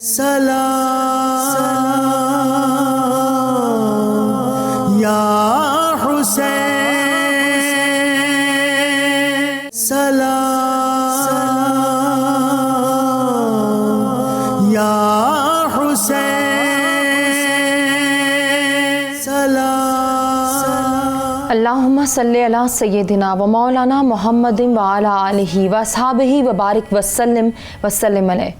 سلام یا حسین، سلام یا حسین، سلام۔ اللہم صلی علی سیدنا و مولانا محمد وعلی آلہ واصحابہ وبارک وسلم وسلم علیہ۔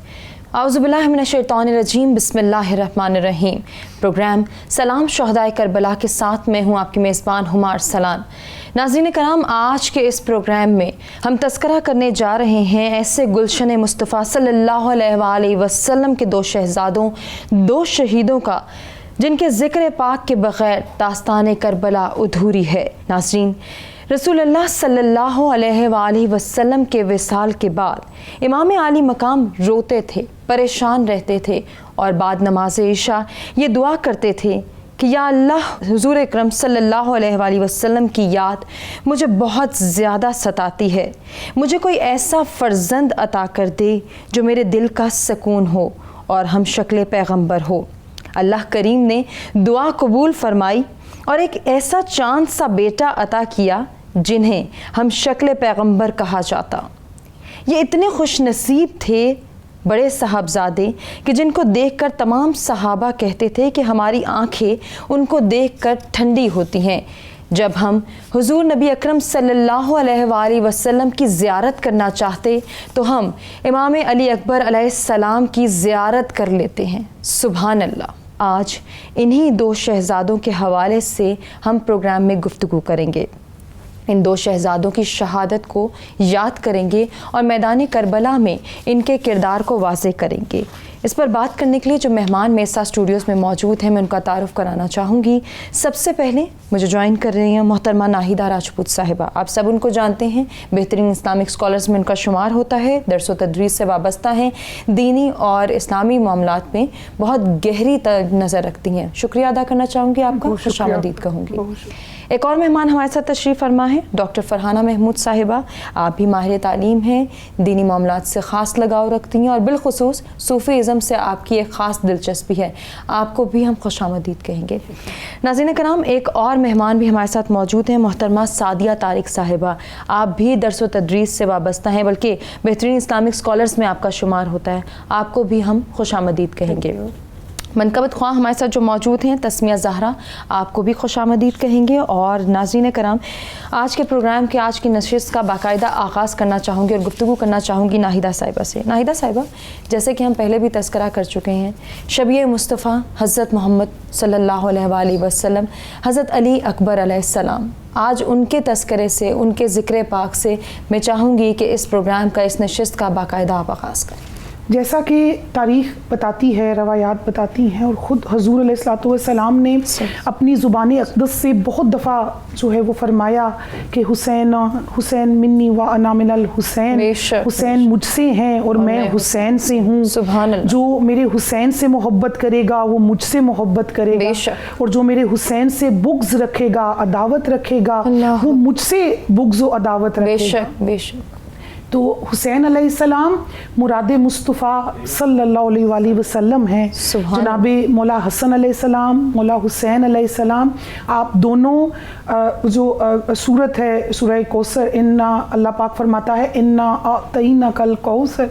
اعوذ باللہ من الشیطان الرجیم، بسم اللہ الرحمن الرحیم۔ پروگرام سلام شہدائے کربلا کے ساتھ میں ہوں آپ کی میزبان ہما ارسلان۔ ناظرین کرام، آج کے اس پروگرام میں ہم تذکرہ کرنے جا رہے ہیں ایسے گلشن مصطفیٰ صلی اللہ علیہ وآلہ وسلم کے دو شہزادوں، دو شہیدوں کا، جن کے ذکر پاک کے بغیر داستان کربلا ادھوری ہے۔ ناظرین، رسول اللہ صلی اللہ علیہ وآلہ وسلم کے وصال کے بعد امام عالی مقام روتے تھے، پریشان رہتے تھے اور بعد نماز عشاء یہ دعا کرتے تھے کہ یا اللہ، حضور اکرم صلی اللہ علیہ وآلہ وسلم کی یاد مجھے بہت زیادہ ستاتی ہے، مجھے کوئی ایسا فرزند عطا کر دے جو میرے دل کا سکون ہو اور ہم شکل پیغمبر ہو۔ اللہ کریم نے دعا قبول فرمائی اور ایک ایسا چاند سا بیٹا عطا کیا جنہیں ہم شکل پیغمبر کہا جاتا۔ یہ اتنے خوش نصیب تھے بڑے صاحبزادے کہ جن کو دیکھ کر تمام صحابہ کہتے تھے کہ ہماری آنکھیں ان کو دیکھ کر ٹھنڈی ہوتی ہیں۔ جب ہم حضور نبی اکرم صلی اللہ علیہ وآلہ وسلم کی زیارت کرنا چاہتے تو ہم امام علی اکبر علیہ السلام کی زیارت کر لیتے ہیں۔ سبحان اللہ۔ آج انہی دو شہزادوں کے حوالے سے ہم پروگرام میں گفتگو کریں گے، ان دو شہزادوں کی شہادت کو یاد کریں گے اور میدان کربلا میں ان کے کردار کو واضح کریں گے۔ اس پر بات کرنے کے لیے جو مہمان میرے ساتھ اسٹوڈیوز میں موجود ہیں، میں ان کا تعارف کرانا چاہوں گی۔ سب سے پہلے مجھے جوائن کر رہی ہیں محترمہ ناہیدہ راجپوت صاحبہ۔ آپ سب ان کو جانتے ہیں، بہترین اسلامک اسکالرز میں ان کا شمار ہوتا ہے، درس و تدریس سے وابستہ ہیں، دینی اور اسلامی معاملات میں بہت گہری نظر رکھتی ہیں۔ شکریہ ادا کرنا چاہوں گی آپ کا، خوش آمدید کہوں گی۔ ایک اور مہمان ہمارے ساتھ تشریف فرما ہے ڈاکٹر فرحانہ محمود صاحبہ۔ آپ بھی ماہر تعلیم ہیں، دینی معاملات سے خاص لگاؤ رکھتی ہیں اور بالخصوص صوفی ازم سے آپ کی ایک خاص دلچسپی ہے، آپ کو بھی ہم خوش آمدید کہیں گے۔ ناظرین کرام، ایک اور مہمان بھی ہمارے ساتھ موجود ہیں، محترمہ سعدیہ طارق صاحبہ۔ آپ بھی درس و تدریس سے وابستہ ہیں، بلکہ بہترین اسلامک اسکالرز میں آپ کا شمار ہوتا ہے، آپ کو بھی ہم خوش آمدید کہیں گے۔ منقبت خواہ ہمارے ساتھ جو موجود ہیں تسمیہ زہرا، آپ کو بھی خوش آمدید کہیں گے۔ اور ناظرین کرام، آج کے پروگرام کے آج کی نشست کا باقاعدہ آغاز کرنا چاہوں گی اور گفتگو کرنا چاہوں گی ناہیدہ صاحبہ سے۔ ناہیدہ صاحبہ، جیسے کہ ہم پہلے بھی تذکرہ کر چکے ہیں، شبیہ مصطفیٰ حضرت محمد صلی اللہ علیہ وآلہ وسلم، حضرت علی اکبر علیہ السلام، آج ان کے تذکرے سے، ان کے ذکر پاک سے میں چاہوں گی کہ اس پروگرام کا، اس نشست کا باقاعدہ آپ آغاز کریں۔ جیسا کہ تاریخ بتاتی ہے، روایات بتاتی ہیں، اور خود حضور علیہ الصلوۃ والسلام نے اپنی زبان اقدس سے بہت دفعہ جو ہے وہ فرمایا کہ حسین حسین منی و انا من الحسین، حسین مجھ سے ہیں اور میں حسین سے ہوں۔ سبحان اللہ۔ جو میرے حسین سے محبت کرے گا وہ مجھ سے محبت کرے گا، اور جو میرے حسین سے بغض رکھے گا، عداوت رکھے گا، وہ مجھ سے بغض و عداوت رکھے گا۔ بے شک بے شک۔ تو حسین علیہ السلام مراد مصطفیٰ صلی اللہ علیہ وآلہ وسلم ہیں۔ جناب مولا حسن علیہ السلام، مولا حسین علیہ السلام، آپ دونوں جو سورت ہے سورہ کوثر، اللہ پاک فرماتا ہے انا اعطیناک الکوثر،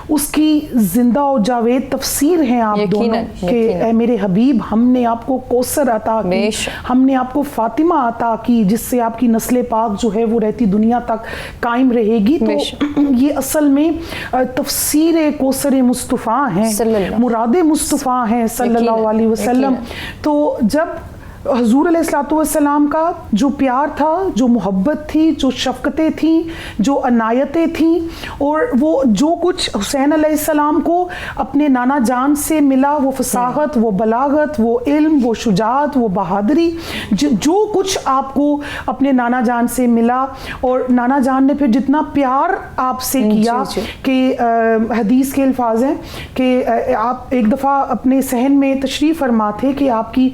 اس کی زندہ و جاوید تفسیر ہیں آپ دونوں کہ اے میرے حبیب، ہم نے آپ کو کوثر عطا کی، ہم نے آپ کو فاطمہ عطا کی، جس سے آپ کی نسل پاک جو ہے وہ رہتی دنیا تک قائم رہے گی۔ تو یہ اصل میں تفسیر کوثر مصطفیٰ ہیں، مراد مصطفیٰ ہیں صلی اللہ علیہ وسلم۔ تو جب حضور علیہ الصلوۃ والسلام کا جو پیار تھا، جو محبت تھی، جو شفقتیں تھیں، جو عنایتیں تھیں، اور وہ جو کچھ حسین علیہ السلام کو اپنے نانا جان سے ملا، وہ فصاحت، وہ بلاغت، وہ علم، وہ شجاعت، وہ بہادری، جو کچھ آپ کو اپنے نانا جان سے ملا، اور نانا جان نے پھر جتنا پیار آپ سے کیا کہ حدیث کے الفاظ ہیں کہ آپ ایک دفعہ اپنے صحن میں تشریف فرما تھے کہ آپ کی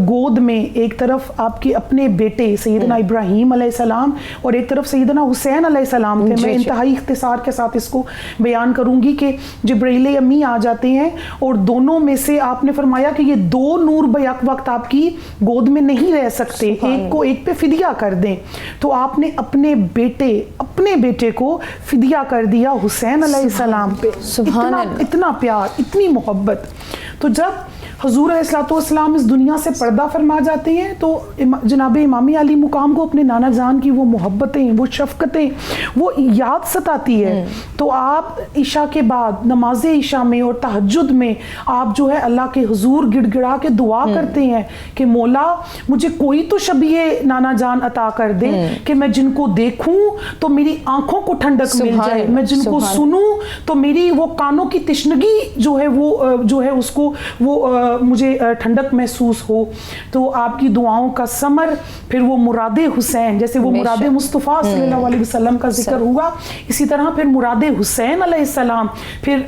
گود میں ایک طرف آپ کے اپنے بیٹے سیدنا ابراہیم علیہ السلام اور ایک طرف سیدنا حسین علیہ السلام تھے. میں انتہائی اختصار کے ساتھ اس کو بیان کروں گی کہ جبرائیل امی آ جاتے ہیں اور دونوں میں سے آپ نے فرمایا کہ یہ دو نور بیک وقت آپ کی گود میں نہیں رہ سکتے, ایک کو ایک پہ فدیہ کر دیں. تو آپ نے اپنے بیٹے کو فدیہ کر دیا حسین علیہ السلام پہ. اتنا پیار, اتنی محبت. تو جب حضور علیہ السلام اس دنیا سے پردہ فرما جاتے ہیں تو جناب امام علی مقام کو اپنے نانا جان کی وہ محبتیں, وہ شفقتیں, وہ یاد ستاتی ہے. تو آپ عشاء کے بعد نماز عشاء میں اور تہجد میں آپ جو ہے اللہ کے حضور گڑ گڑا کے دعا کرتے ہیں کہ مولا مجھے کوئی تو شبیہ نانا جان عطا کر دے کہ میں جن کو دیکھوں تو میری آنکھوں کو ٹھنڈک مل جائے, میں جن کو سنوں تو میری وہ کانوں کی تشنگی جو ہے وہ جو ہے اس کو وہ مجھے ٹھنڈک محسوس ہو. تو آپ کی دعاؤں کا ثمر پھر وہ مراد حسین, جیسے وہ مراد مصطفیٰ صلی اللہ علیہ وسلم کا ذکر ہوا, اسی طرح پھر مراد حسین علیہ السلام پھر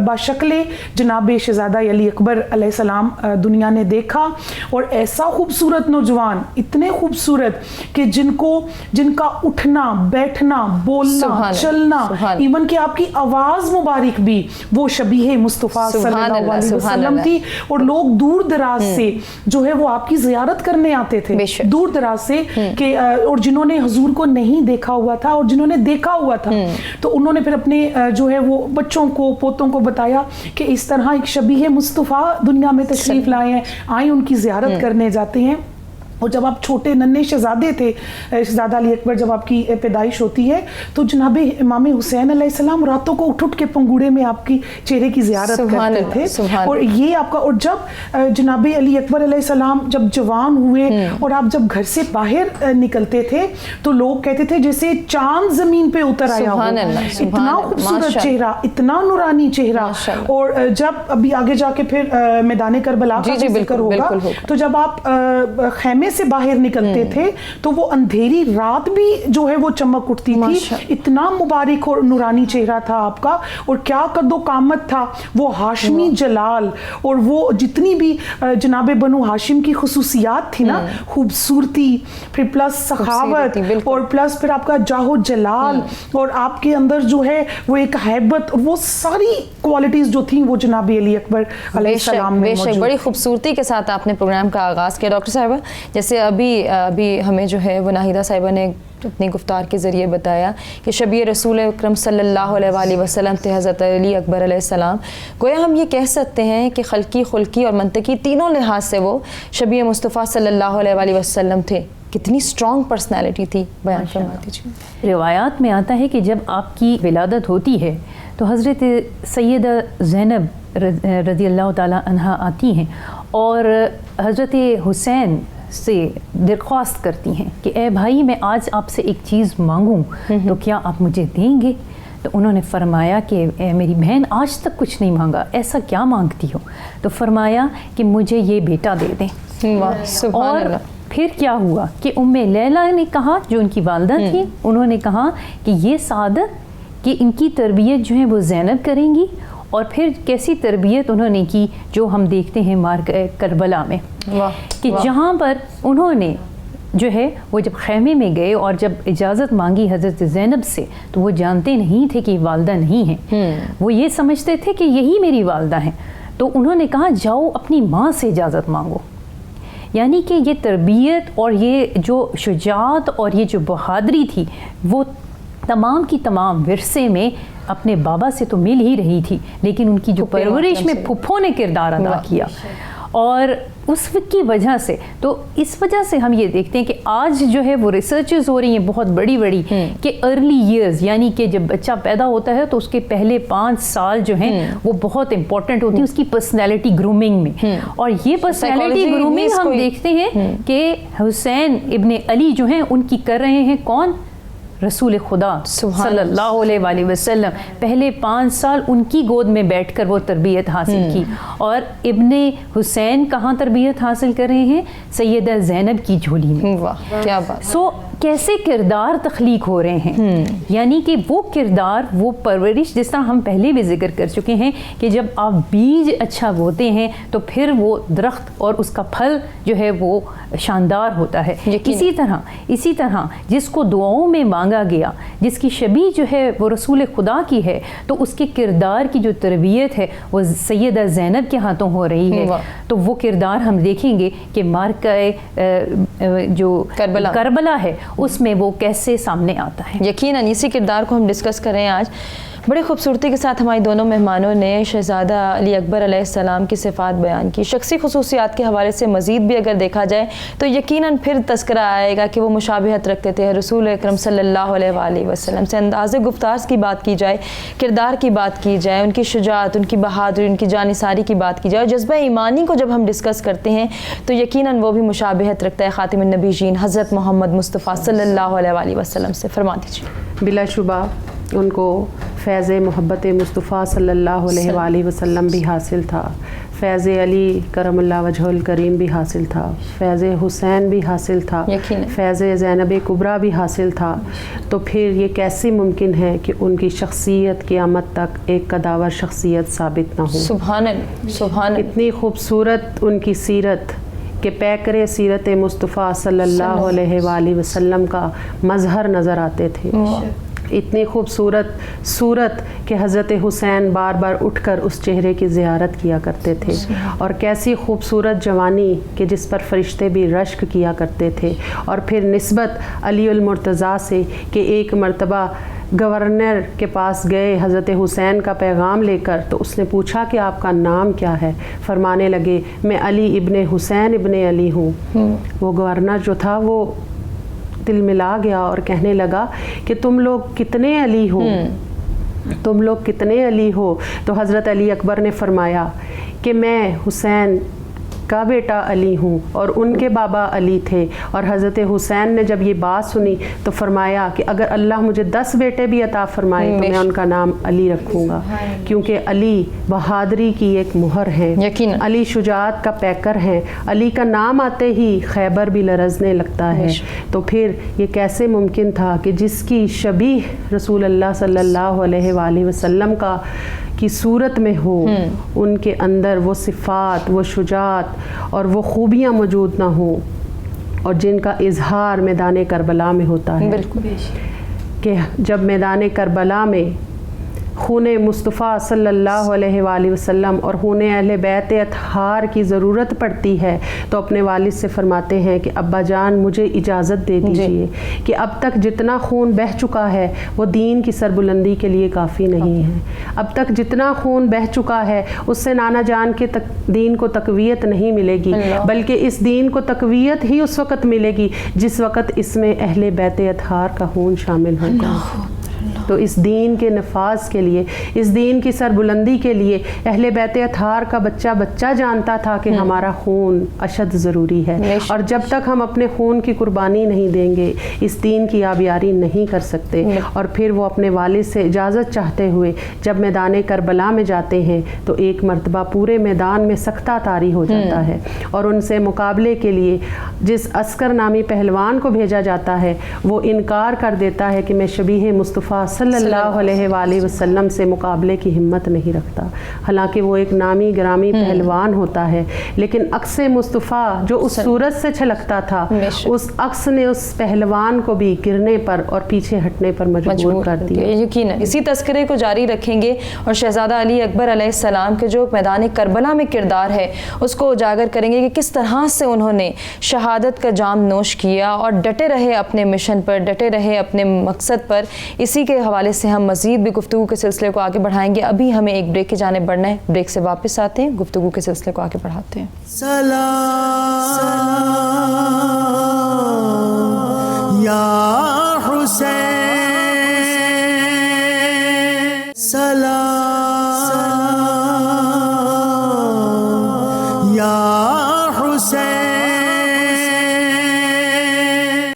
باشکل جناب شہزادہ علی اکبر علیہ السلام دنیا نے دیکھا. اور ایسا خوبصورت نوجوان, اتنے خوبصورت کہ جن کا اٹھنا بیٹھنا بولنا چلنا, ایون کہ آپ کی آواز مبارک بھی وہ شبیہ مصطفیٰ صلی اللہ علیہ وسلم تھی. اور لوگ دور دراز سے جو ہے وہ آپ کی زیارت کرنے آتے تھے, دور دراز سے کہ اور جنہوں نے حضور کو نہیں دیکھا ہوا تھا اور جنہوں نے دیکھا ہوا تھا تو انہوں نے پھر اپنے جو ہے وہ بچوں کو پوتوں کو بتایا کہ اس طرح ایک شبیہ مصطفیٰ دنیا میں تشریف لائے ہیں, آئیں ان کی زیارت کرنے جاتے ہیں. اور جب آپ چھوٹے ننھے شہزادے تھے, شہزادہ علی اکبر جب آپ کی پیدائش ہوتی ہے تو جناب امام حسین علیہ السلام راتوں کو اٹھ کے پنگوڑے میں آپ کی چہرے کی زیارت کرتے تھے. اور یہ آپ کا, اور جب جناب علی اکبر علیہ السلام جب جوان ہوئے اور آپ جب گھر سے باہر نکلتے تھے تو لوگ کہتے تھے جیسے چاند زمین پہ اتر آیا ہو, اتنا خوبصورت چہرہ, اتنا نورانی چہرہ. اور جب ابھی آگے جا کے پھر میدان کربلا کا ذکر ہوگا تو جب آپ خیمے سے باہر نکلتے تھے تو وہ اندھیری رات بھی جو ہے وہ چمک اٹھتی تھی. اتنا مبارک اور نورانی چہرہ تھا آپ کا, اور کیا قد و قامت تھا, وہ ہاشمی جلال اور وہ جتنی بھی جناب بنو ہاشم کی خصوصیات تھی نا, خوبصورتی, پھر پلس سخاوت, اور پلس پھر آپ کا جاہ و جلال, اور آپ کے اندر جو ہے وہ ایک ہیبت, اور وہ ساری کوالٹیز جو تھیں وہ جناب علی اکبر علیہ السلام میں موجود. بڑی خوبصورتی کے ساتھ آپ نے پروگرام کا آغاز کیا ڈاکٹر صاحبہ. جیسے ابھی ہمیں جو ہے وہ ناہیدہ صاحبہ نے اپنی گفتار کے ذریعے بتایا کہ شبیہ رسول اکرم صلی اللہ علیہ وسلم تھے حضرت علی اکبر علیہ السلام. گویا ہم یہ کہہ سکتے ہیں کہ خلقی, خلقی اور منطقی تینوں لحاظ سے وہ شبیہ مصطفیٰ صلی اللہ علیہ وسلم تھے. کتنی اسٹرانگ پرسنالٹی تھی, بیان فرما دیجیے. روایات میں آتا ہے کہ جب آپ کی ولادت ہوتی ہے تو حضرت سیدہ زینب رضی اللہ تعالی عنہا آتی ہیں اور حضرت حسین سے درخواست کرتی ہیں کہ اے بھائی میں آج آپ سے ایک چیز مانگوں تو کیا آپ مجھے دیں گے؟ تو انہوں نے فرمایا کہ اے میری بہن آج تک کچھ نہیں مانگا, ایسا کیا مانگتی ہو؟ تو فرمایا کہ مجھے یہ بیٹا دے دیں. اور پھر کیا ہوا کہ ام لیلہ نے کہا, جو ان کی والدہ تھی, انہوں نے کہا کہ یہ سعادت کہ ان کی تربیت جو ہے وہ زینب کریں گی. اور پھر کیسی تربیت انہوں نے کی جو ہم دیکھتے ہیں کربلا میں, کہ جہاں پر انہوں نے جو ہے وہ جب خیمے میں گئے اور جب اجازت مانگی حضرت زینب سے تو وہ جانتے نہیں تھے کہ والدہ نہیں ہیں, وہ یہ سمجھتے تھے کہ یہی میری والدہ ہیں. تو انہوں نے کہا جاؤ اپنی ماں سے اجازت مانگو. یعنی کہ یہ تربیت اور یہ جو شجاعت اور یہ جو بہادری تھی وہ تمام کی تمام ورثے میں اپنے بابا سے تو مل ہی رہی تھی, لیکن ان کی جو پرورش میں پھپھوں نے کردار ادا کیا اور اس وقت کی وجہ سے, تو اس وجہ سے ہم یہ دیکھتے ہیں کہ آج جو ہے وہ ریسرچز ہو رہی ہیں بہت بڑی بڑی کہ ارلی ایئرز, یعنی کہ جب بچہ پیدا ہوتا ہے تو اس کے پہلے 5 سال جو ہیں وہ بہت امپورٹنٹ ہوتی ہے اس کی پرسنالٹی گرومنگ میں. اور یہ پرسنالٹی گرومنگ ہم دیکھتے ہیں کہ حسین ابن علی جو ہیں ان کی کر رہے ہیں کون؟ رسول خدا صلی اللہ علیہ وسلم. پہلے 5 سال ان کی گود میں بیٹھ کر وہ تربیت حاصل کی. اور ابن حسین کہاں تربیت حاصل کر رہے ہیں؟ سیدہ زینب کی جھولی میں. واہ کیا بات. سو کیسے کردار تخلیق ہو رہے ہیں، یعنی کہ وہ کردار، وہ پرورش، جس طرح ہم پہلے بھی ذکر کر چکے ہیں کہ جب آپ بیج اچھا بوتے ہیں تو پھر وہ درخت اور اس کا پھل جو ہے وہ شاندار ہوتا ہے. اسی طرح جس کو دعاؤں میں مانگا گیا، جس کی شبیہ جو ہے وہ رسول خدا کی ہے، تو اس کے کردار کی جو تربیت ہے وہ سیدہ زینب کے ہاتھوں ہو رہی ہے. تو وہ کردار ہم دیکھیں گے کہ مارکہ جو کربلا ہے اس میں وہ کیسے سامنے آتا ہے. یقیناً اسی کردار کو ہم ڈسکس کر رہے ہیں آج. بڑی خوبصورتی کے ساتھ ہماری دونوں مہمانوں نے شہزادہ علی اکبر علیہ السلام کی صفات بیان کی. شخصی خصوصیات کے حوالے سے مزید بھی اگر دیکھا جائے تو یقیناً پھر تذکرہ آئے گا کہ وہ مشابہت رکھتے تھے رسول اکرم صلی اللہ علیہ وآلہ وسلم سے. انداز گفتار کی بات کی جائے، کردار کی بات کی جائے، ان کی شجاعت، ان کی بہادری، ان کی جانثاری کی بات کی جائے، اور جذبہ ایمانی کو جب ہم ڈسکس کرتے ہیں تو یقیناً وہ بھی مشابہت رکھتا ہے خاتم النبیین حضرت محمد مصطفیٰ صلی اللہ علیہ وآلہ وسلم سے. فرما دیجیے. بلا شبہ ان کو فیض محبت مصطفیٰ صلی اللہ علیہ وآلہ وسلم بھی حاصل تھا، فیض علی کرم اللہ وجہ الکریم بھی حاصل تھا، فیض حسین بھی حاصل تھا، فیض زینب کبریٰ بھی حاصل تھا. تو پھر یہ کیسے ممکن ہے کہ ان کی شخصیت قیامت تک ایک قداور شخصیت ثابت نہ ہو. سبحان اللہ، سبحان اللہ. اتنی خوبصورت ان کی سیرت کہ پیکر سیرت مصطفیٰ صلی اللہ علیہ وآلہ وسلم کا مظہر نظر آتے تھے. اتنی خوبصورت صورت کہ حضرت حسین بار بار اٹھ کر اس چہرے کی زیارت کیا کرتے تھے. اور کیسی خوبصورت جوانی کہ جس پر فرشتے بھی رشک کیا کرتے تھے. اور پھر نسبت علی المرتضیٰ سے کہ ایک مرتبہ گورنر کے پاس گئے حضرت حسین کا پیغام لے کر، تو اس نے پوچھا کہ آپ کا نام کیا ہے؟ فرمانے لگے میں علی ابن حسین ابن علی ہوں. وہ گورنر جو تھا وہ دل ملا گیا اور کہنے لگا کہ تم لوگ کتنے علی ہو، تم لوگ کتنے علی ہو؟ تو حضرت علی اکبر نے فرمایا کہ میں حسین کا بیٹا علی ہوں اور ان کے بابا علی تھے. اور حضرت حسین نے جب یہ بات سنی تو فرمایا کہ اگر اللہ مجھے 10 بیٹے بھی عطا فرمائے تو میں ان کا نام علی رکھوں گا، کیونکہ علی بہادری کی ایک مہر ہے، علی شجاعت کا پیکر ہے. علی کا نام آتے ہی خیبر بھی لرزنے لگتا ہے. تو پھر یہ کیسے ممکن تھا کہ جس کی شبیہ رسول اللہ صلی اللہ علیہ وآلہ وسلم کی صورت میں ہو، ان کے اندر وہ صفات، وہ شجاعت اور وہ خوبیاں موجود نہ ہوں، اور جن کا اظہار میدان کربلا میں ہوتا ہے. کہ جب میدان کربلا میں خون مصطفیٰ صلی اللہ علیہ وآلہ وسلم اور خون اہل بیت اطہار کی ضرورت پڑتی ہے تو اپنے والد سے فرماتے ہیں کہ ابا جان مجھے اجازت دے دیجئے کہ اب تک جتنا خون بہہ چکا ہے وہ دین کی سربلندی کے لیے کافی نہیں ہے. اب تک جتنا خون بہہ چکا ہے اس سے نانا جان کے دین کو تقویت نہیں ملے گی، بلکہ اس دین کو تقویت ہی اس وقت ملے گی جس وقت اس میں اہل بیت اطہار کا خون شامل ہوگا. تو اس دین کے نفاذ کے لیے، اس دین کی سربلندی کے لیے اہل بیت اطہار کا بچہ جانتا تھا کہ ہمارا خون اشد ضروری ہے، اور جب تک ہم اپنے خون کی قربانی نہیں دیں گے اس دین کی آبیاری نہیں کر سکتے. اور پھر وہ اپنے والد سے اجازت چاہتے ہوئے جب میدان کربلا میں جاتے ہیں تو ایک مرتبہ پورے میدان میں سختہ طاری ہو جاتا ہے، اور ان سے مقابلے کے لیے جس عسکر نامی پہلوان کو بھیجا جاتا ہے وہ انکار کر دیتا ہے کہ میں شبیہ مصطفیٰ صلی اللہ علیہ وآلہ وسلم سے مقابلے کی ہمت نہیں رکھتا. حالانکہ وہ ایک نامی گرامی پہلوان ہوتا ہے، لیکن عکس مصطفیٰ جو اس صورت سے چھلکتا تھا اس عکس نے اس پہلوان کو بھی گرنے پر اور پیچھے ہٹنے پر مجبور کر دیا. یقیناً اسی تذکرے کو جاری رکھیں گے اور شہزادہ علی اکبر علیہ السلام کے جو میدان کربلا میں کردار ہے اس کو اجاگر کریں گے کہ کس طرح سے انہوں نے شہادت کا جام نوش کیا اور ڈٹے رہے اپنے مشن پر، ڈٹے رہے اپنے مقصد پر. اسی کے حوالے سے ہم مزید بھی گفتگو کے سلسلے کو آگے بڑھائیں گے. ابھی ہمیں ایک بریک کی جانب بڑھنا ہے، بریک سے واپس آتے ہیں، گفتگو کے سلسلے کو آگے بڑھاتے ہیں. سلام یا حسین، سلام یا حسین،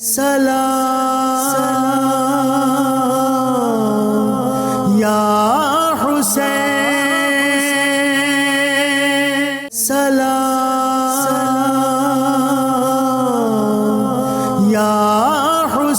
سلام یا حسین، سلام یا حسین،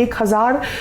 1000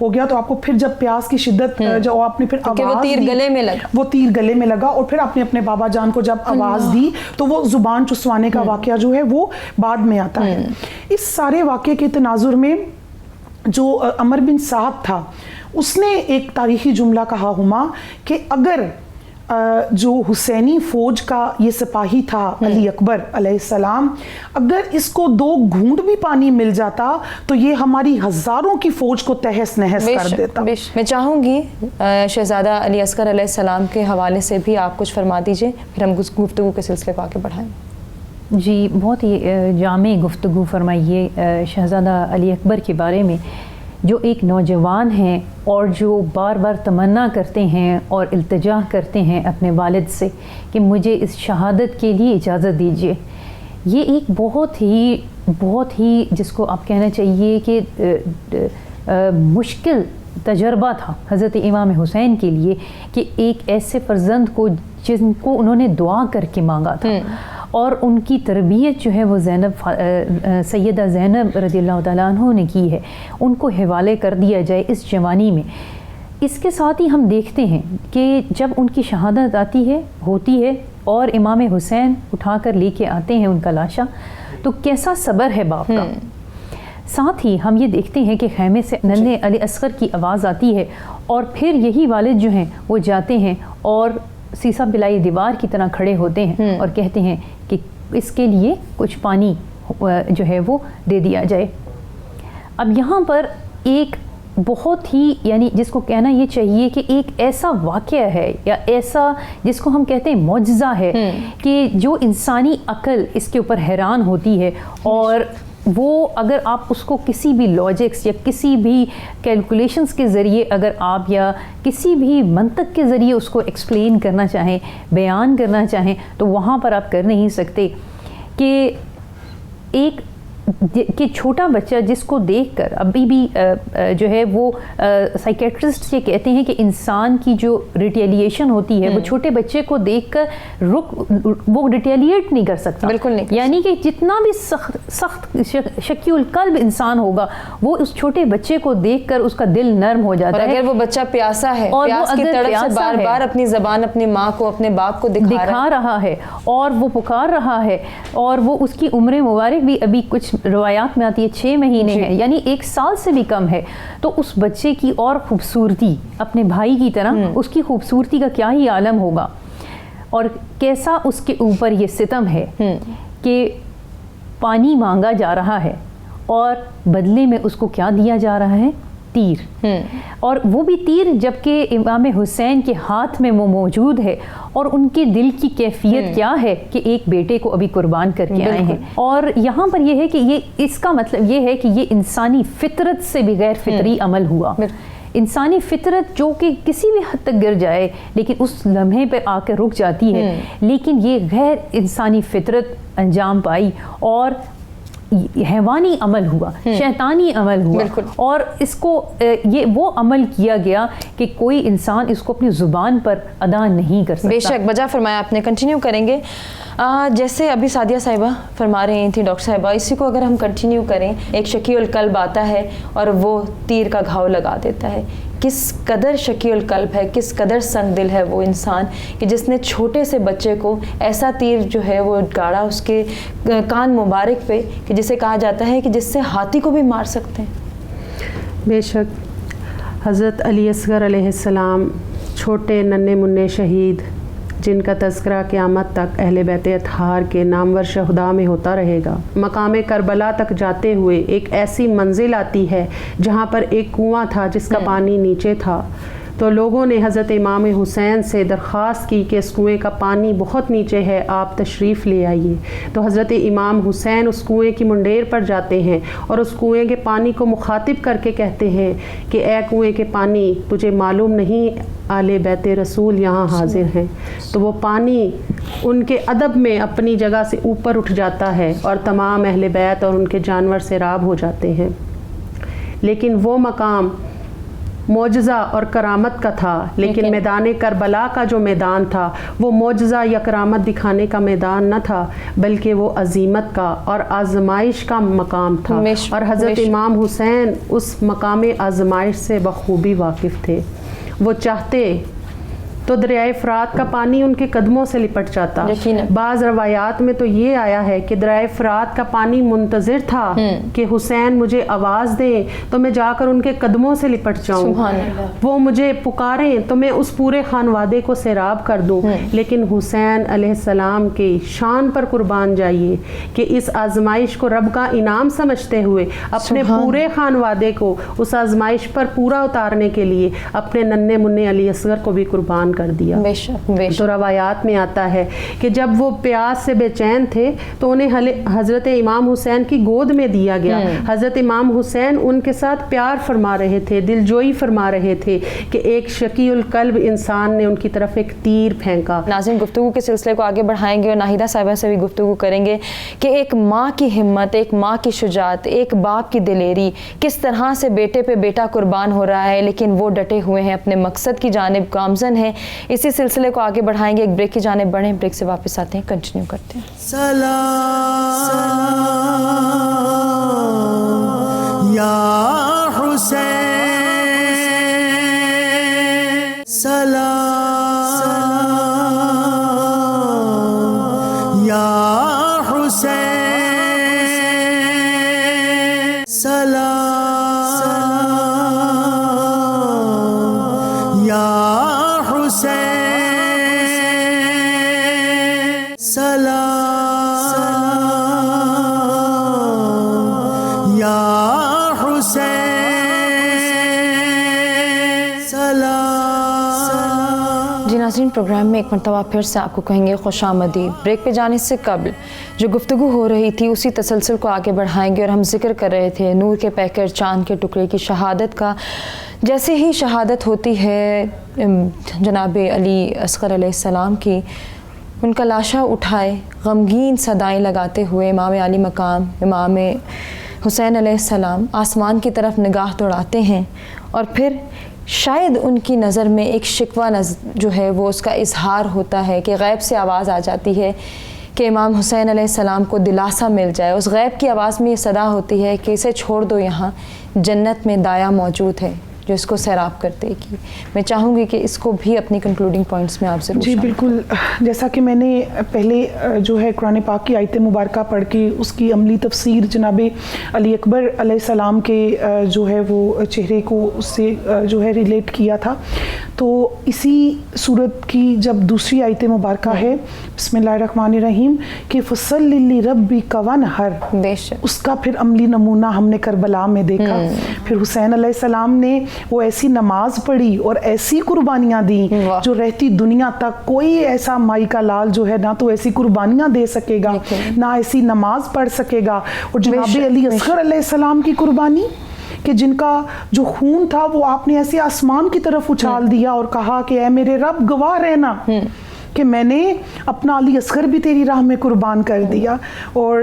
ہو گیا, تو آپ کو پھر جب پیاس کی شدت جو آپ نے پھر آواز وہ تیر گلے میں لگا, وہ تیر گلے میں لگا, اور پھر آپ نے اپنے بابا جان کو جب آواز دی تو وہ زبان چسوانے کا واقعہ جو ہے وہ بعد میں آتا ہے. اس سارے واقعے کے تناظر میں جو عمر بن سعد تھا اس نے ایک تاریخی جملہ کہا ہما کہ اگر جو حسینی فوج کا یہ سپاہی تھا علی اکبر علیہ السلام, اگر اس کو 2 گھونٹ بھی پانی مل جاتا تو یہ ہماری ہزاروں کی فوج کو تہس نہس کر دیتا. میں چاہوں گی شہزادہ علی اصغر علیہ السلام کے حوالے سے بھی آپ کچھ فرما دیجئے, پھر ہم گفتگو کے سلسلے کو آگے بڑھائیں. جی, بہت ہی جامع گفتگو فرمائیے شہزادہ علی اکبر کے بارے میں, جو ایک نوجوان ہیں اور جو بار بار تمنا کرتے ہیں اور التجا کرتے ہیں اپنے والد سے کہ مجھے اس شہادت کے لیے اجازت دیجیے. یہ ایک بہت ہی جس کو آپ کہنا چاہیے کہ مشکل تجربہ تھا حضرت امام حسین کے لیے کہ ایک ایسے فرزند کو جن کو انہوں نے دعا کر کے مانگا تھا اور ان کی تربیت جو ہے وہ سیدہ زینب رضی اللہ تعالیٰ عنہ نے کی ہے, ان کو حوالے کر دیا جائے اس جوانی میں. اس کے ساتھ ہی ہم دیکھتے ہیں کہ جب ان کی شہادت ہوتی ہے اور امام حسین اٹھا کر لے کے آتے ہیں ان کا لاشا, تو کیسا صبر ہے باپ کا. ساتھ ہی ہم یہ دیکھتے ہیں کہ خیمے سے ننھے علی اصغر کی آواز آتی ہے اور پھر یہی والد جو ہیں وہ جاتے ہیں اور سیسا بلائی دیوار کی طرح کھڑے ہوتے ہیں اور کہتے ہیں کہ اس کے لیے کچھ پانی جو ہے وہ دے دیا جائے. اب یہاں پر ایک بہت ہی یعنی جس کو کہنا یہ چاہیے کہ ایک ایسا واقعہ ہے یا ایسا جس کو ہم کہتے ہیں معجزہ ہے کہ جو انسانی عقل اس کے اوپر حیران ہوتی ہے, اور وہ اگر آپ اس کو کسی بھی لاجکس یا کسی بھی کیلکولیشنز کے ذریعے اگر آپ یا کسی بھی منطق کے ذریعے اس کو ایکسپلین کرنا چاہیں, بیان کرنا چاہیں, تو وہاں پر آپ کر نہیں سکتے. کہ ایک کہ چھوٹا بچہ جس کو دیکھ کر ابھی بھی جو ہے وہ سائیکیٹرسٹ یہ کہتے ہیں کہ انسان کی جو ریٹیلیشن ہوتی ہے وہ چھوٹے بچے کو دیکھ کر وہ ریٹیلیٹ نہیں کر سکتا, بالکل نہیں. یعنی کہ جتنا بھی سخت شکی القلب انسان ہوگا وہ اس چھوٹے بچے کو دیکھ کر اس کا دل نرم ہو جاتا ہے. اگر وہ بچہ پیاسا ہے, پیاس کی تڑپ سے بار بار اپنی زبان اپنی ماں کو اپنے باپ کو دکھا رہا ہے اور وہ پکار رہا ہے, اور وہ اس کی عمر مبارک بھی ابھی کچھ روایات میں آتی ہے 6 مہینے ہے, یعنی 1 سال سے بھی کم ہے, تو اس بچے کی اور خوبصورتی اپنے بھائی کی طرح اس کی خوبصورتی کا کیا ہی عالم ہوگا, اور کیسا اس کے اوپر یہ ستم ہے کہ پانی مانگا جا رہا ہے اور بدلے میں اس کو کیا دیا جا رہا ہے, تیر. اور وہ بھی تیر جبکہ امام حسین کے ہاتھ میں وہ موجود ہے, اور ان کے دل کی کیفیت کیا ہے کہ ایک بیٹے کو ابھی قربان کر کے آئے ہیں. اور یہاں پر یہ ہے کہ یہ اس کا مطلب یہ ہے کہ یہ انسانی فطرت سے بھی غیر فطری عمل ہوا. انسانی فطرت جو کہ کسی بھی حد تک گر جائے لیکن اس لمحے پہ آ کے رک جاتی ہے, لیکن یہ غیر انسانی فطرت انجام پائی اور حیوانی عمل ہوا, شیطانی عمل ہوا, اور اس کو یہ وہ عمل کیا گیا کہ کوئی انسان اس کو اپنی زبان پر ادا نہیں کر سکتا. بے شک, بجا فرمایا آپ نے. کنٹینیو کریں گے جیسے ابھی سعدیہ صاحبہ فرما رہی تھیں ڈاکٹر صاحبہ, اسی کو اگر ہم کنٹینیو کریں, ایک شکی القلب آتا ہے اور وہ تیر کا گھاؤ لگا دیتا ہے. کس قدر شکی القلب ہے, کس قدر سنگ دل ہے وہ انسان کہ جس نے چھوٹے سے بچے کو ایسا تیر جو ہے وہ گاڑا اس کے کان مبارک پہ کہ جسے کہا جاتا ہے کہ جس سے ہاتھی کو بھی مار سکتے ہیں. بے شک حضرت علی اصغر علیہ السلام چھوٹے ننھے منع شہید جن کا تذکرہ قیامت تک اہل بیت اطہار کے نامور شہداء میں ہوتا رہے گا. مقام کربلا تک جاتے ہوئے ایک ایسی منزل آتی ہے جہاں پر ایک کنواں تھا جس کا پانی نیچے تھا, تو لوگوں نے حضرت امام حسین سے درخواست کی کہ اس کنویں کا پانی بہت نیچے ہے, آپ تشریف لے آئیے. تو حضرت امام حسین اس کنویں کی منڈیر پر جاتے ہیں اور اس کنویں کے پانی کو مخاطب کر کے کہتے ہیں کہ اے کنویں کے پانی, تجھے معلوم نہیں آل بیت رسول یہاں حاضر ہیں. تو وہ پانی ان کے ادب میں اپنی جگہ سے اوپر اٹھ جاتا ہے اور تمام اہل بیت اور ان کے جانور سیراب ہو جاتے ہیں. لیکن وہ مقام معجزہ اور کرامت کا تھا، لیکن میدان کربلا کا جو میدان تھا وہ معجزہ یا کرامت دکھانے کا میدان نہ تھا، بلکہ وہ عظیمت کا اور آزمائش کا مقام تھا، اور حضرت امام حسین اس مقام آزمائش سے بخوبی واقف تھے۔ وہ چاہتے تو دریائے فرات کا پانی ان کے قدموں سے لپٹ جاتا۔ بعض روایات میں تو یہ آیا ہے کہ دریائے فرات کا پانی منتظر تھا کہ حسین مجھے آواز دیں تو میں جا کر ان کے قدموں سے لپٹ جاؤں، وہ مجھے پکاریں تو میں اس پورے خانوادے کو سیراب کر دوں۔ لیکن حسین علیہ السلام کی شان پر قربان جائیے کہ اس آزمائش کو رب کا انعام سمجھتے ہوئے اپنے پورے خانوادے کو اس آزمائش پر پورا اتارنے کے لیے اپنے ننھے منھے علی اصغر کو بھی قربان کر دیا۔ تو روایات میں آتا ہے کہ جب وہ پیاس سے بے چین تھے تو انہیں حضرت امام حسین کی گود میں دیا گیا۔ حضرت امام حسین ان کے ساتھ پیار فرما رہے تھے، دلجوئی فرما رہے تھے کہ ایک شقی القلب انسان نے ان کی طرف ایک تیر پھینکا۔ ناظرین، گفتگو کے سلسلے کو آگے بڑھائیں گے اور ناہیدہ صاحبہ سے بھی گفتگو کریں گے کہ ایک ماں کی ہمت، ایک ماں کی شجاعت، ایک باپ کی دلیری، کس طرح سے بیٹے پہ بیٹا قربان ہو رہا ہے لیکن وہ ڈٹے ہوئے ہیں، اپنے مقصد کی جانب گامزن ہیں۔ اسی سلسلے کو آگے بڑھائیں گے، ایک بریک کی جانب بڑھیں، بریک سے واپس آتے ہیں، کنٹینیو کرتے ہیں۔ سلام یا حسین، سلام یا حسین، سلام یا حسین، سلام یا حسین، سلام۔ جی ناظرین، پروگرام میں ایک مرتبہ پھر سے آپ کو کہیں گے خوش آمدید۔ بریک پہ جانے سے قبل جو گفتگو ہو رہی تھی اسی تسلسل کو آگے بڑھائیں گے، اور ہم ذکر کر رہے تھے نور کے پیکر چاند کے ٹکڑے کی شہادت کا۔ جیسے ہی شہادت ہوتی ہے جناب علی اصغر علیہ السلام کی، ان کا لاشا اٹھائے غمگین صدائیں لگاتے ہوئے امام علی مقام امام حسین علیہ السلام آسمان کی طرف نگاہ دوڑاتے ہیں، اور پھر شاید ان کی نظر میں ایک شکوہ جو ہے وہ اس کا اظہار ہوتا ہے کہ غیب سے آواز آ جاتی ہے کہ امام حسین علیہ السلام کو دلاسا مل جائے۔ اس غیب کی آواز میں یہ صدا ہوتی ہے کہ اسے چھوڑ دو، یہاں جنت میں دایا موجود ہے جو اس کو سیراب کر دے گی۔ میں چاہوں گی کہ اس کو بھی اپنی کنکلوڈنگ پوائنٹس میں آپ ضرور جی بالکل، جیسا کہ میں نے پہلے جو ہے قرآن پاک کی آیت مبارکہ پڑھ کے اس کی عملی تفسیر جناب علی اکبر علیہ السلام کے جو ہے وہ چہرے کو اس سے جو ہے ریلیٹ کیا تھا، تو اسی صورت کی جب دوسری آیت مبارکہ ہے بسم اللہ الرحمن الرحیم کہ فصلی لربک وانحر، اس کا پھر عملی نمونہ ہم نے کربلا میں دیکھا۔ پھر حسین علیہ السلام نے وہ ایسی نماز پڑھی اور ایسی قربانیاں دیں جو رہتی دنیا تک کوئی ایسا مائی کا لال جو ہے نہ تو ایسی قربانیاں دے سکے گا نہ ایسی نماز پڑھ سکے گا۔ اور جناب علی اصغر علیہ السلام کی قربانی کہ جن کا جو خون تھا وہ آپ نے ایسے آسمان کی طرف اچھال دیا اور کہا کہ اے میرے رب گواہ رہنا کہ میں نے اپنا علی اصغر بھی تیری راہ میں قربان کر دیا۔ اور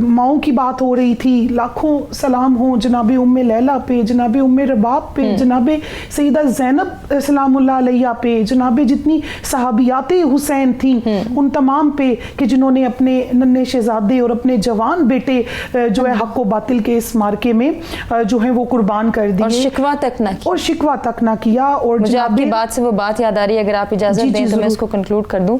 ماؤں کی بات ہو رہی تھی، لاکھوں سلام ہوں جناب ام لیلہ پہ، جناب ام رباب پہ، جناب سیدہ زینب سلام اللہ علیہ پہ، جناب جتنی صحابیات حسین تھیں ان تمام پہ کہ جنہوں نے اپنے ننھے شہزادے اور اپنے جوان بیٹے جو ہے حق و باطل کے اس مارکے میں جو ہے وہ قربان کر دیے، اور شکوہ تک نہ کیا۔ اور مجھے آپ کی بات سے وہ بات یاد آ رہی ہے، اگر آپ اجازت دیں تو میں اس کو کنکلوڈ کر دوں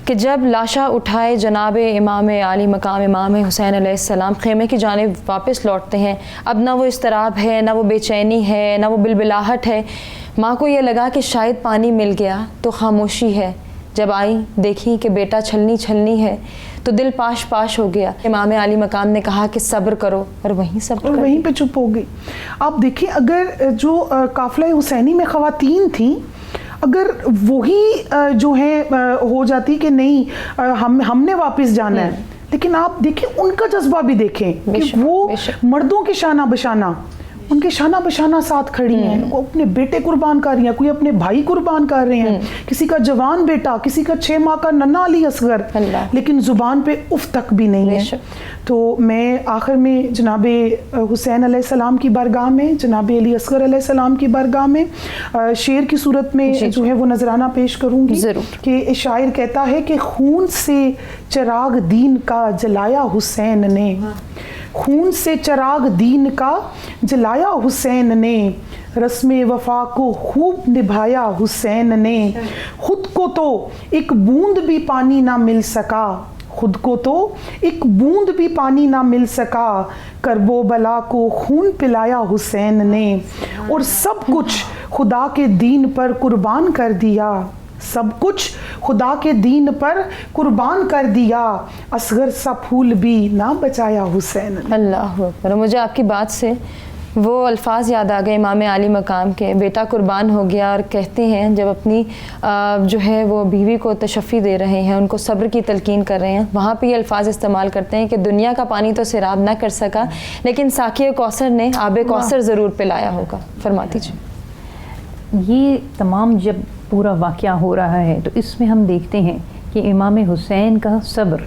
کہ جب لاشا اٹھائے جناب امام علی مقام امام حسین علیہ السلام خیمے کی جانب واپس لوٹتے ہیں، اب نہ وہ اضطراب ہے، نہ وہ بے چینی ہے، نہ وہ بلبلاہٹ ہے۔ ماں کو یہ لگا کہ شاید پانی مل گیا تو خاموشی ہے، جب آئی دیکھی کہ بیٹا چھلنی ہے تو دل پاش ہو گیا۔ امام علی مقام نے کہا کہ صبر کرو، اور وہیں صبر اور وہیں پہ چپ ہو گئی۔ آپ دیکھیں اگر جو قافلہ حسینی میں خواتین تھیں اگر وہی جو ہے ہو جاتی کہ نہیں ہم نے واپس جانا ہے، لیکن آپ دیکھیں ان کا جذبہ بھی دیکھیں کہ وہ مردوں کے شانہ بشانہ ان کے شانہ بشانہ ساتھ کھڑی ہیں, وہ اپنے بیٹے قربان کر رہی ہیں, کوئی اپنے بھائی قربان کر رہے ہیں, کسی کا جوان بیٹا, کسی کا 6 ماہ کا ننھا علی اصغر, لیکن زبان پہ اف تک بھی نہیں ہے. تو میں آخر میں جناب حسین علیہ السلام کی بارگاہ میں, جناب علی اصغر علیہ السلام کی بارگاہ میں شعر کی صورت میں جو ہے وہ نذرانہ پیش کروں گی کہ شاعر کہتا ہے کہ خون سے چراغ دین کا جلایا حسین نے, خون سے چراغ دین کا جلایا حسین نے, رسم وفا کو خوب نبھایا حسین نے, خود کو تو ایک بوند بھی پانی نہ مل سکا, خود کو تو ایک بوند بھی پانی نہ مل سکا, کرب و بلا کو خون پلایا حسین نے, اور سب کچھ خدا کے دین پر قربان کر دیا, سب کچھ خدا کے دین پر قربان کر دیا, اصغر سا پھول بھی نہ بچایا حسین نے. اللہ اکبر. مجھے آپ کی بات سے وہ الفاظ یاد آ گئے امام عالی مقام کے, بیٹا قربان ہو گیا, اور کہتے ہیں جب اپنی جو ہے وہ بیوی کو تشفی دے رہے ہیں, ان کو صبر کی تلقین کر رہے ہیں, وہاں پہ یہ الفاظ استعمال کرتے ہیں کہ دنیا کا پانی تو سیراب نہ کر سکا, لیکن ساقی کوثر نے آب کوثر ضرور پلایا ہوگا. فرما دیجیے. یہ تمام جب پورا واقعہ ہو رہا ہے تو اس میں ہم دیکھتے ہیں کہ امام حسین کا صبر,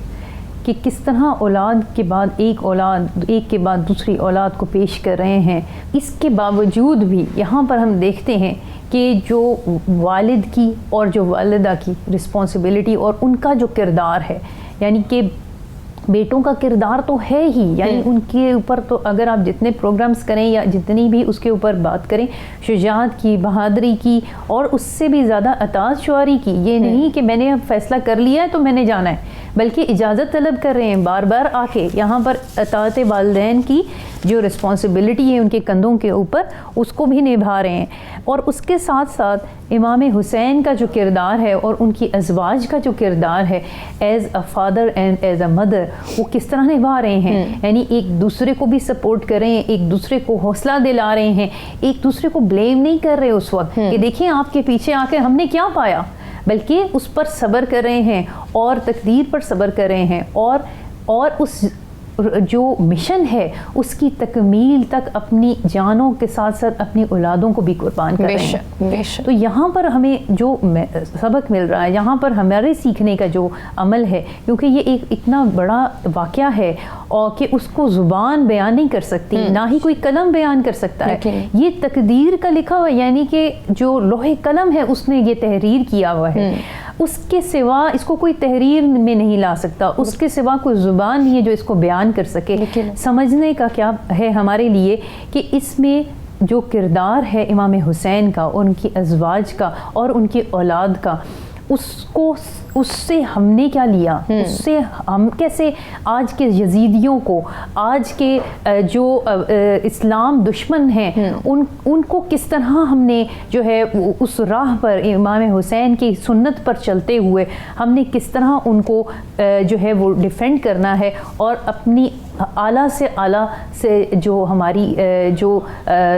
کہ کس طرح اولاد کے بعد ایک کے بعد دوسری اولاد کو پیش کر رہے ہیں. اس کے باوجود بھی یہاں پر ہم دیکھتے ہیں کہ جو والد کی اور جو والدہ کی رسپانسبلٹی اور ان کا جو کردار ہے, یعنی کہ بیٹوں کا کردار تو ہے ہی, یعنی ان کے اوپر تو اگر آپ جتنے پروگرامز کریں یا جتنی بھی اس کے اوپر بات کریں, شجاعت کی, بہادری کی, اور اس سے بھی زیادہ اطاعت شعاری کی. یہ نہیں کہ میں نے اب فیصلہ کر لیا ہے تو میں نے جانا ہے, بلکہ اجازت طلب کر رہے ہیں بار بار آ کے. یہاں پر اطاعت والدین کی جو رسپانسبلٹی ہے ان کے کندھوں کے اوپر, اس کو بھی نبھا رہے ہیں. اور اس کے ساتھ ساتھ امام حسین کا جو کردار ہے اور ان کی ازواج کا جو کردار ہے as a father and as a mother, وہ کس طرح نبھا رہے ہیں. یعنی ایک دوسرے کو بھی سپورٹ کر رہے ہیں, ایک دوسرے کو حوصلہ دلا رہے ہیں, ایک دوسرے کو بلیم نہیں کر رہے اس وقت کہ دیکھیں آپ کے پیچھے آ کے ہم نے کیا پایا, بلکہ اس پر صبر کر رہے ہیں اور تقدیر پر صبر کر رہے ہیں, اور اس جو مشن ہے اس کی تکمیل تک اپنی جانوں کے ساتھ ساتھ اپنی اولادوں کو بھی قربان کر رہے ہیں. تو یہاں پر ہمیں جو سبق مل رہا ہے, یہاں پر ہمارے سیکھنے کا جو عمل ہے, کیونکہ یہ ایک اتنا بڑا واقعہ ہے اور کہ اس کو زبان بیان نہیں کر سکتی, نہ ہی کوئی قلم بیان کر سکتا ہے. یہ تقدیر کا لکھا ہوا, یعنی کہ جو لوح قلم ہے اس نے یہ تحریر کیا ہوا ہے, اس کے سوا اس کو کوئی تحریر میں نہیں لا سکتا, اس کے سوا کوئی زبان نہیں ہے جو اس کو بیان کر سکے. سمجھنے کا کیا ہے ہمارے لیے کہ اس میں جو کردار ہے امام حسین کا, ان کی ازواج کا اور ان کی اولاد کا, اس سے ہم نے کیا لیا, اس سے ہم کیسے آج کے یزیدیوں کو, آج کے جو اسلام دشمن ہیں ان کو کس طرح ہم نے جو ہے اس راہ پر امام حسین کی سنت پر چلتے ہوئے ہم نے کس طرح ان کو جو ہے وہ ڈیفینڈ کرنا ہے, اور اپنی اعلیٰ سے اعلیٰ سے جو ہماری جو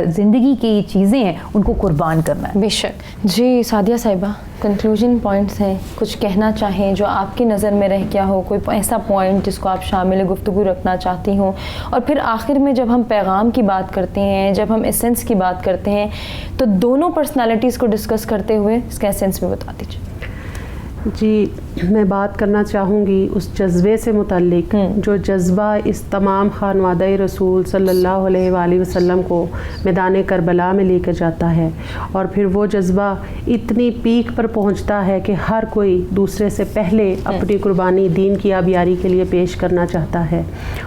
زندگی کی چیزیں ہیں ان کو قربان کرنا ہے. بے شک. جی سعدیہ صاحبہ, کنکلوژن پوائنٹس ہیں, کچھ کہنا چاہیں جو آپ کی نظر میں رہ گیا ہو, کوئی ایسا پوائنٹ جس کو آپ شامل گفتگو رکھنا چاہتی ہوں, اور پھر آخر میں جب ہم پیغام کی بات کرتے ہیں, جب ہم ایسنس کی بات کرتے ہیں, تو دونوں پرسنالٹیز کو ڈسکس کرتے ہوئے اس کا ایسنس بھی بتا دیجیے. جی میں بات کرنا چاہوں گی اس جذبے سے متعلق جو جذبہ اس تمام خانوادہ رسول صلی اللہ علیہ وآلہ وسلم کو میدان کربلا میں لے کر جاتا ہے, اور پھر وہ جذبہ اتنی پیک پر پہنچتا ہے کہ ہر کوئی دوسرے سے پہلے اپنی قربانی دین کی آبیاری کے لیے پیش کرنا چاہتا ہے.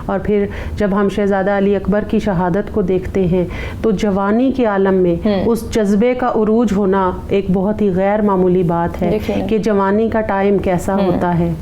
اور پھر جب ہم شہزادہ علی اکبر کی شہادت کو دیکھتے ہیں تو جوانی کے عالم میں اس جذبے کا عروج ہونا ایک بہت ہی غیر معمولی بات ہے کہ جوانی کا ٹائم کیسا ہوتا ہے,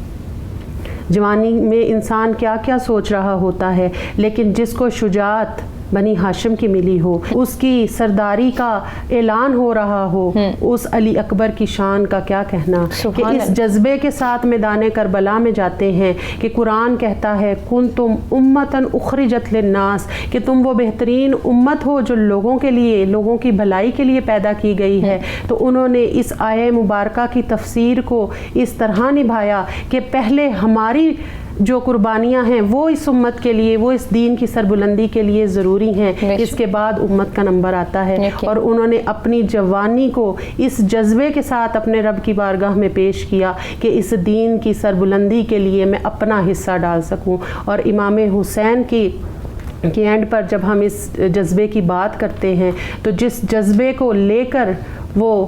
جوانی میں انسان کیا کیا سوچ رہا ہوتا ہے, لیکن جس کو شجاعت بنی ہاشم کی ملی ہو, اس کی سرداری کا اعلان ہو رہا ہو, اس علی اکبر کی شان کا کیا کہنا, کہ اس جذبے کے ساتھ میدان کربلا میں جاتے ہیں کہ قرآن کہتا ہے کنتم امتاً اخرجت للناس, کہ تم وہ بہترین امت ہو جو لوگوں کے لیے, لوگوں کی بھلائی کے لیے پیدا کی گئی ہے. تو انہوں نے اس آیہ مبارکہ کی تفسیر کو اس طرح نبھایا کہ پہلے ہماری جو قربانیاں ہیں وہ اس امت کے لیے, وہ اس دین کی سربلندی کے لیے ضروری ہیں. اس کے بعد امت کا نمبر آتا ہے, اور انہوں نے اپنی جوانی کو اس جذبے کے ساتھ اپنے رب کی بارگاہ میں پیش کیا کہ اس دین کی سربلندی کے لیے میں اپنا حصہ ڈال سکوں. اور امام حسین کی اینڈ پر جب ہم اس جذبے کی بات کرتے ہیں تو جس جذبے کو لے کر وہ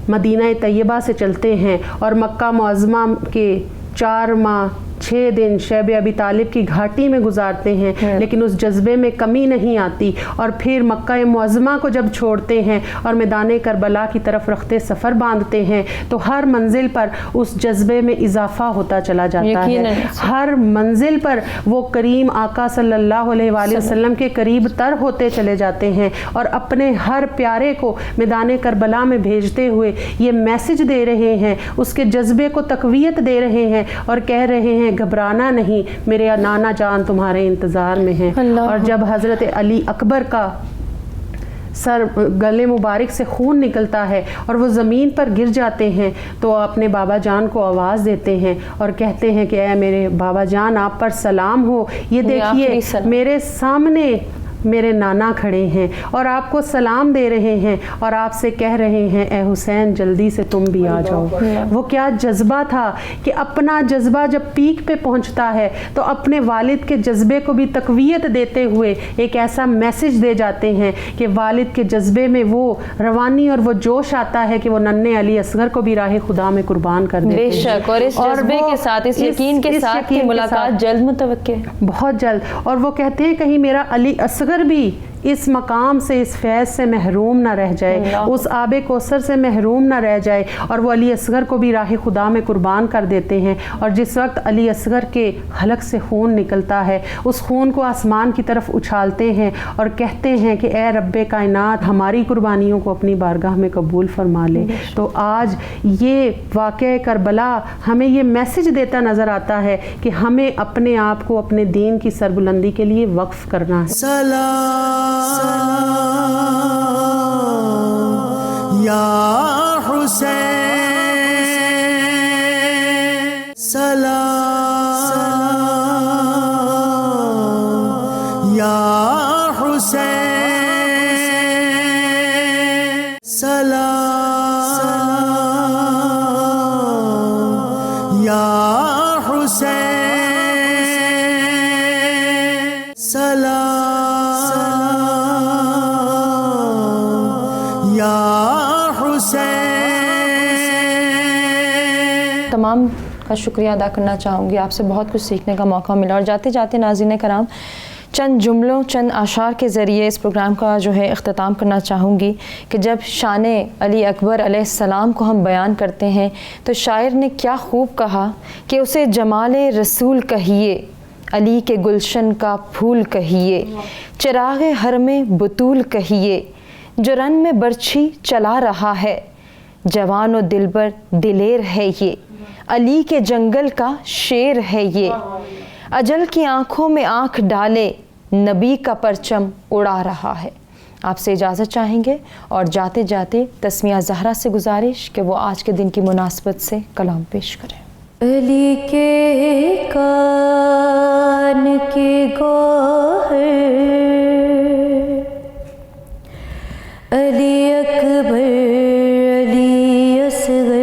مدینہ طیبہ سے چلتے ہیں اور مکہ معظمہ کے 4 ماہ 6 دن شیب ابی طالب کی گھاٹی میں گزارتے ہیں, لیکن اس جذبے میں کمی نہیں آتی, اور پھر مکہ معظمہ کو جب چھوڑتے ہیں اور میدان کربلا کی طرف رخت سفر باندھتے ہیں تو ہر منزل پر اس جذبے میں اضافہ ہوتا چلا جاتا ہے. ہر منزل پر وہ کریم آقا صلی اللہ علیہ وآلہ وسلم کے قریب تر ہوتے چلے جاتے ہیں, اور اپنے ہر پیارے کو میدان کربلا میں بھیجتے ہوئے یہ میسج دے رہے ہیں, اس کے جذبے کو تقویت دے رہے ہیں اور کہہ رہے ہیں گھبرانا نہیں, میرے نانا جان تمہارے انتظار میں ہیں. اور جب حضرت علی اکبر کا سر گلے مبارک سے خون نکلتا ہے اور وہ زمین پر گر جاتے ہیں تو اپنے بابا جان کو آواز دیتے ہیں اور کہتے ہیں کہ اے میرے بابا جان آپ پر سلام ہو, یہ دیکھیے میرے سامنے میرے نانا کھڑے ہیں اور آپ کو سلام دے رہے ہیں اور آپ سے کہہ رہے ہیں اے حسین جلدی سے تم بھی آ جاؤ. وہ کیا جذبہ تھا کہ اپنا جذبہ جب پیک پہ پہنچتا ہے تو اپنے والد کے جذبے کو بھی تقویت دیتے ہوئے ایک ایسا میسج دے جاتے ہیں کہ والد کے جذبے میں وہ روانی اور وہ جوش آتا ہے کہ وہ ننھے علی اصغر کو بھی راہ خدا میں قربان کر دیتے ہیں. بے شک, اور اس جذبے کے ساتھ, اس یقین کے ساتھ کہ ملاقات جلد متوقع ہے, بہت جلد. اور وہ کہتے ہیں کہیں میرا علی اصغر بھی اس مقام سے, اس فیض سے محروم نہ رہ جائے, اس آب کوثر سے محروم نہ رہ جائے. اور وہ علی اصغر کو بھی راہ خدا میں قربان کر دیتے ہیں. اور جس وقت علی اصغر کے حلق سے خون نکلتا ہے اس خون کو آسمان کی طرف اچھالتے ہیں اور کہتے ہیں کہ اے رب کائنات ہماری قربانیوں کو اپنی بارگاہ میں قبول فرما لے. تو آج یہ واقعہ کربلا ہمیں یہ میسج دیتا نظر آتا ہے کہ ہمیں اپنے آپ کو اپنے دین کی سربلندی کے لیے وقف کرنا ہے. سلام یا حسین, سلام یا حسین, سلام یا حسین, سلام تمام کا شکریہ ادا کرنا چاہوں گی. آپ سے بہت کچھ سیکھنے کا موقع ملا, اور جاتے جاتے ناظرین کرام چند جملوں, چند اشعار کے ذریعے اس پروگرام کا جو ہے اختتام کرنا چاہوں گی کہ جب شان علی اکبر علیہ السلام کو ہم بیان کرتے ہیں تو شاعر نے کیا خوب کہا کہ اسے جمال رسول کہیے, علی کے گلشن کا پھول کہیے, چراغ حرم بطول کہیے, جو رن میں برچھی چلا رہا ہے, جوان و دلبر دلیر ہے یہ, علی کے جنگل کا شیر ہے یہ, اجل کی آنکھوں میں آنکھ ڈالے, نبی کا پرچم اڑا رہا ہے. آپ سے اجازت چاہیں گے اور جاتے جاتے تسمیہ زہرا سے گزارش کہ وہ آج کے دن کی مناسبت سے کلام پیش کریں. علی کے کان کے گوہر, علی اکبر علی اصغر,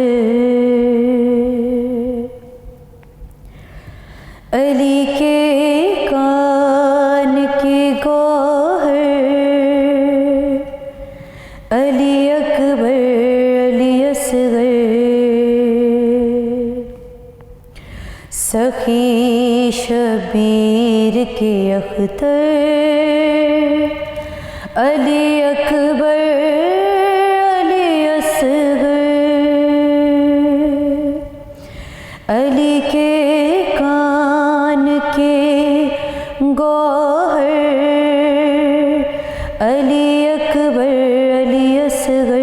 علی کے کان کے گوہر, علی اکبر علی اصغر, سخی شبیر کے اختر, علی اکبر علی اصغر, علی کے کان کے گوہر, علی اکبر علی اصغر,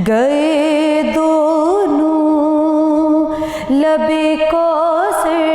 گئے دونوں لب کوثر,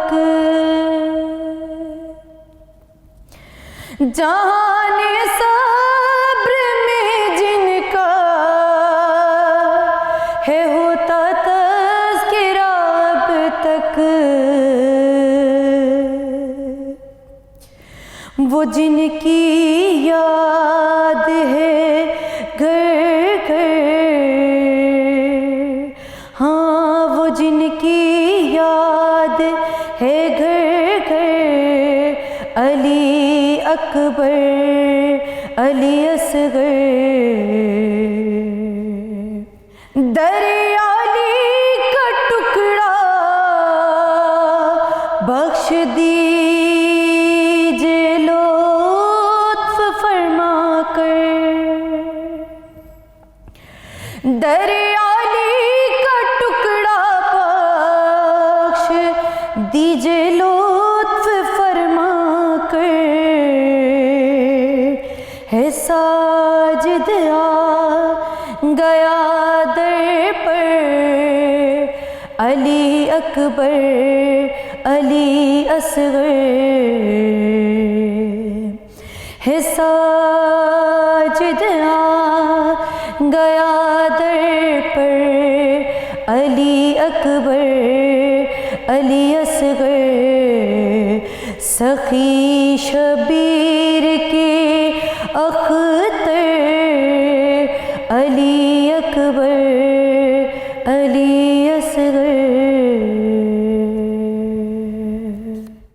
حق جہان صبر میں جن کا ہے ہوتا تذکرہ اب تک وہ جن کی یاد ہے گھر گھر ہاں وہ جن کی یاد ہے گھر گھر علی اکبر علی اصغر دریا علی کا ٹکڑا بخش دیجئے لطف فرما کر دریا علی کا ٹکڑا بخش دیجئے لطف فرما کر ہے ساجد آ گیا در پر علی اکبر علی اصغر ہے ساجد آ گیا در پر علی اکبر علی اصغر سخی شبیر کے اختر علی